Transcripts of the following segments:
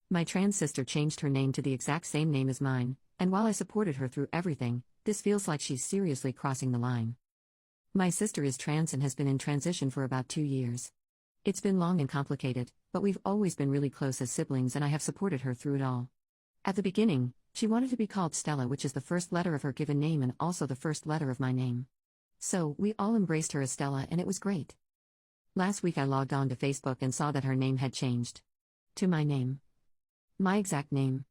My trans sister changed her name to the exact same name as mine, and while I supported her through everything, this feels like she's seriously crossing the line. My sister is trans and has been in transition for about 2 years. It's been long and complicated, but we've always been really close as siblings and I have supported her through it all. At the beginning, she wanted to be called Stella, which is the first letter of her given name and also the first letter of my name. So, we all embraced her as Stella and it was great. Last week I logged on to Facebook and saw that her name had changed. To my name. My exact name.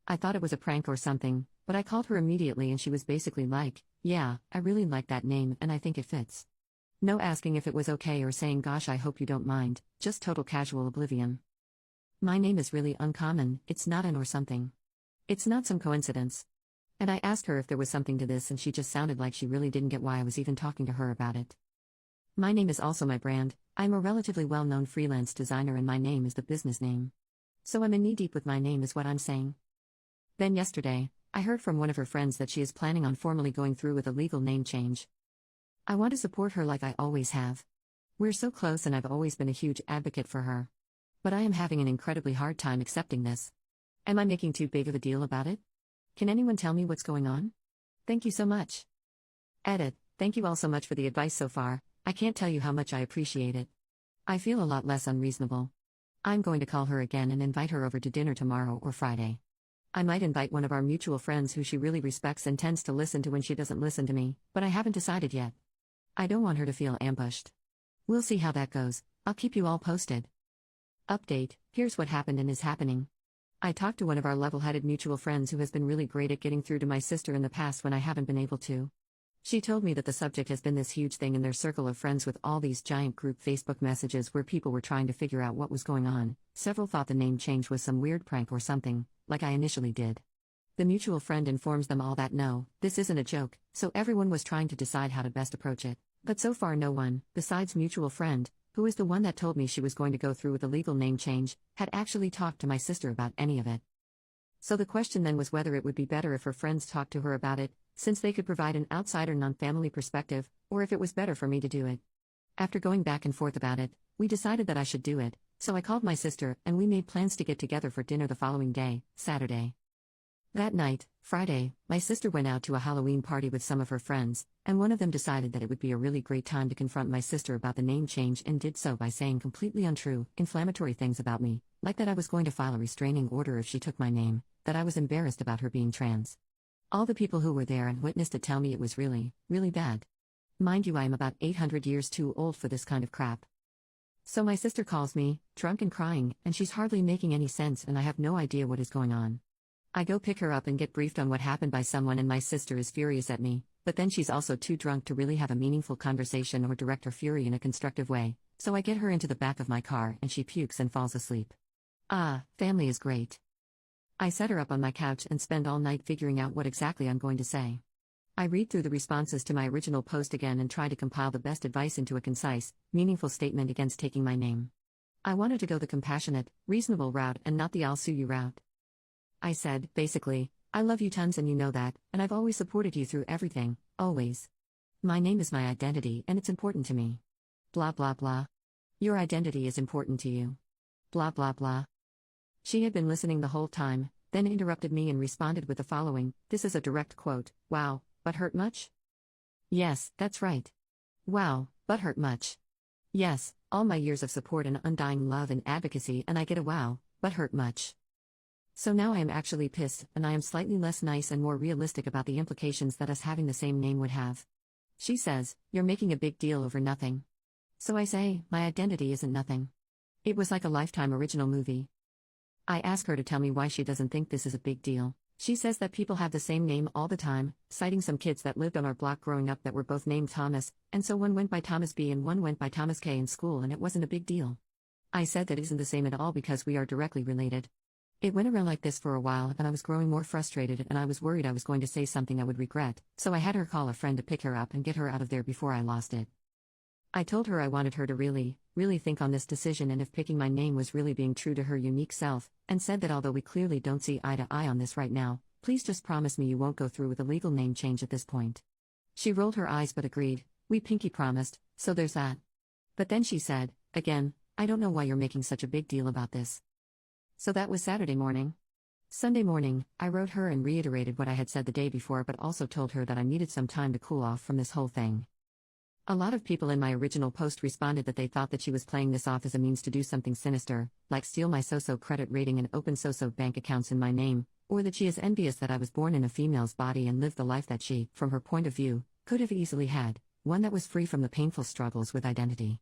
I thought it was a prank or something, but I called her immediately and she was basically like, yeah, I really like that name and I think it fits. No asking if it was okay or saying gosh I hope you don't mind, just total casual oblivion. My name is really uncommon, it's not an or something. It's not some coincidence. And I asked her if there was something to this and she just sounded like she really didn't get why I was even talking to her about it. My name is also my brand. I'm a relatively well-known freelance designer and my name is the business name. So I'm in knee-deep with my name is what I'm saying. Then yesterday, I heard from one of her friends that she is planning on formally going through with a legal name change. I want to support her like I always have. We're so close and I've always been a huge advocate for her. But I am having an incredibly hard time accepting this. Am I making too big of a deal about it? Can anyone tell me what's going on? Thank you so much. Edit, thank you all so much for the advice so far, I can't tell you how much I appreciate it. I feel a lot less unreasonable. I'm going to call her again and invite her over to dinner tomorrow or Friday. I might invite one of our mutual friends who she really respects and tends to listen to when she doesn't listen to me, but I haven't decided yet. I don't want her to feel ambushed. We'll see how that goes, I'll keep you all posted. Update, here's what happened and is happening. I talked to one of our level-headed mutual friends who has been really great at getting through to my sister in the past when I haven't been able to. She told me that the subject has been this huge thing in their circle of friends with all these giant group Facebook messages where people were trying to figure out what was going on. Several thought the name change was some weird prank or something, like I initially did. The mutual friend informs them all that no, this isn't a joke, so everyone was trying to decide how to best approach it. But so far no one, besides mutual friend, who is the one that told me she was going to go through with a legal name change, had actually talked to my sister about any of it. So the question then was whether it would be better if her friends talked to her about it, since they could provide an outsider non-family perspective, or if it was better for me to do it. After going back and forth about it, we decided that I should do it, so I called my sister and we made plans to get together for dinner the following day, Saturday. That night, Friday, my sister went out to a Halloween party with some of her friends, and one of them decided that it would be a really great time to confront my sister about the name change and did so by saying completely untrue, inflammatory things about me, like that I was going to file a restraining order if she took my name, that I was embarrassed about her being trans. All the people who were there and witnessed it tell me it was really, really bad. Mind you, I am about 800 years too old for this kind of crap. So my sister calls me, drunk and crying, and she's hardly making any sense and I have no idea what is going on. I go pick her up and get briefed on what happened by someone and my sister is furious at me, but then she's also too drunk to really have a meaningful conversation or direct her fury in a constructive way, so I get her into the back of my car and she pukes and falls asleep. Family is great. I set her up on my couch and spend all night figuring out what exactly I'm going to say. I read through the responses to my original post again and try to compile the best advice into a concise, meaningful statement against taking my name. I wanted to go the compassionate, reasonable route and not the I'll sue you route. I said, basically, I love you tons and you know that, and I've always supported you through everything, always. My name is my identity and it's important to me. Blah blah blah. Your identity is important to you. Blah blah blah. She had been listening the whole time, then interrupted me and responded with the following, this is a direct quote, wow, but hurt much? Yes, that's right. Wow, but hurt much. Yes, all my years of support and undying love and advocacy and I get a wow, but hurt much. So now I am actually pissed and I am slightly less nice and more realistic about the implications that us having the same name would have. She says, you're making a big deal over nothing. So I say, my identity isn't nothing. It was like a Lifetime original movie. I ask her to tell me why she doesn't think this is a big deal. She says that people have the same name all the time, citing some kids that lived on our block growing up that were both named Thomas, and so one went by Thomas B and one went by Thomas K in school and it wasn't a big deal. I said that isn't the same at all because we are directly related. It went around like this for a while and I was growing more frustrated and I was worried I was going to say something I would regret, so I had her call a friend to pick her up and get her out of there before I lost it. I told her I wanted her to really think on this decision and if picking my name was really being true to her unique self, and said that although we clearly don't see eye to eye on this right now, please just promise me you won't go through with a legal name change at this point. She rolled her eyes but agreed, we pinky promised, so there's that. But then she said, again, I don't know why you're making such a big deal about this. So that was Saturday morning. Sunday morning, I wrote her and reiterated what I had said the day before, but also told her that I needed some time to cool off from this whole thing. A lot of people in my original post responded that they thought that she was playing this off as a means to do something sinister, like steal my so-so credit rating and open so-so bank accounts in my name, or that she is envious that I was born in a female's body and lived the life that she, from her point of view, could have easily had, one that was free from the painful struggles with identity.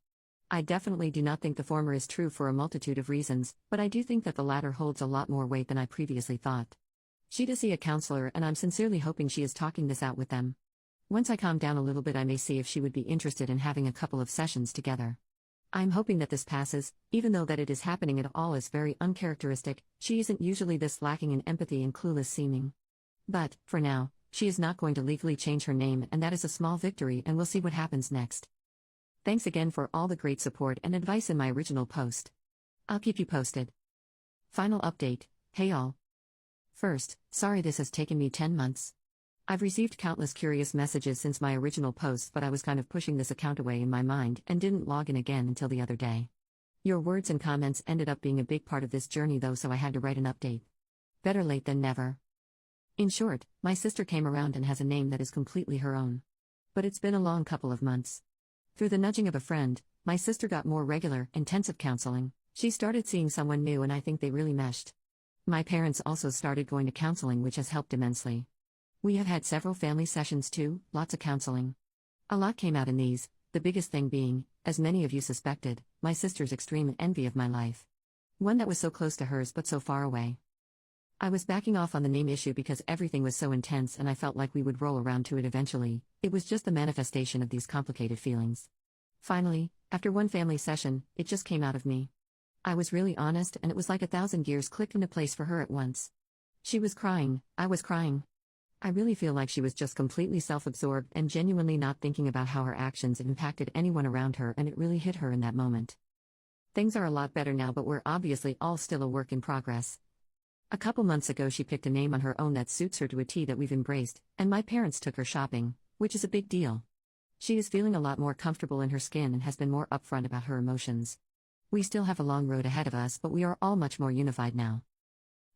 I definitely do not think the former is true for a multitude of reasons, but I do think that the latter holds a lot more weight than I previously thought. She does see a counselor, and I'm sincerely hoping she is talking this out with them. Once I calm down a little bit, I may see if she would be interested in having a couple of sessions together. I'm hoping that this passes, even though that it is happening at all is very uncharacteristic. She isn't usually this lacking in empathy and clueless seeming. But, for now, she is not going to legally change her name, and that is a small victory, and we'll see what happens next. Thanks again for all the great support and advice in my original post. I'll keep you posted. Final update. Hey all. First, sorry this has taken me 10 months. I've received countless curious messages since my original post, but I was kind of pushing this account away in my mind and didn't log in again until the other day. Your words and comments ended up being a big part of this journey though, so I had to write an update. Better late than never. In short, my sister came around and has a name that is completely her own. But it's been a long couple of months. Through the nudging of a friend, my sister got more regular, intensive counseling. She started seeing someone new, and I think they really meshed. My parents also started going to counseling, which has helped immensely. We have had several family sessions too, lots of counseling. A lot came out in these, the biggest thing being, as many of you suspected, my sister's extreme envy of my life. One that was so close to hers but so far away. I was backing off on the name issue because everything was so intense and I felt like we would roll around to it eventually. It was just the manifestation of these complicated feelings. Finally, after one family session, it just came out of me. I was really honest, and it was like 1,000 gears clicked into place for her at once. She was crying, I was crying. I really feel like she was just completely self-absorbed and genuinely not thinking about how her actions impacted anyone around her, and it really hit her in that moment. Things are a lot better now, but we're obviously all still a work in progress. A couple months ago she picked a name on her own that suits her to a T that we've embraced, and my parents took her shopping, which is a big deal. She is feeling a lot more comfortable in her skin and has been more upfront about her emotions. We still have a long road ahead of us, but we are all much more unified now.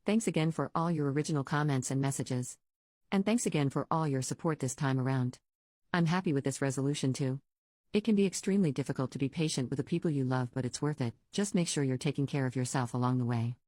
Thanks again for all your original comments and messages. And thanks again for all your support this time around. I'm happy with this resolution too. It can be extremely difficult to be patient with the people you love, but it's worth it. Just make sure you're taking care of yourself along the way.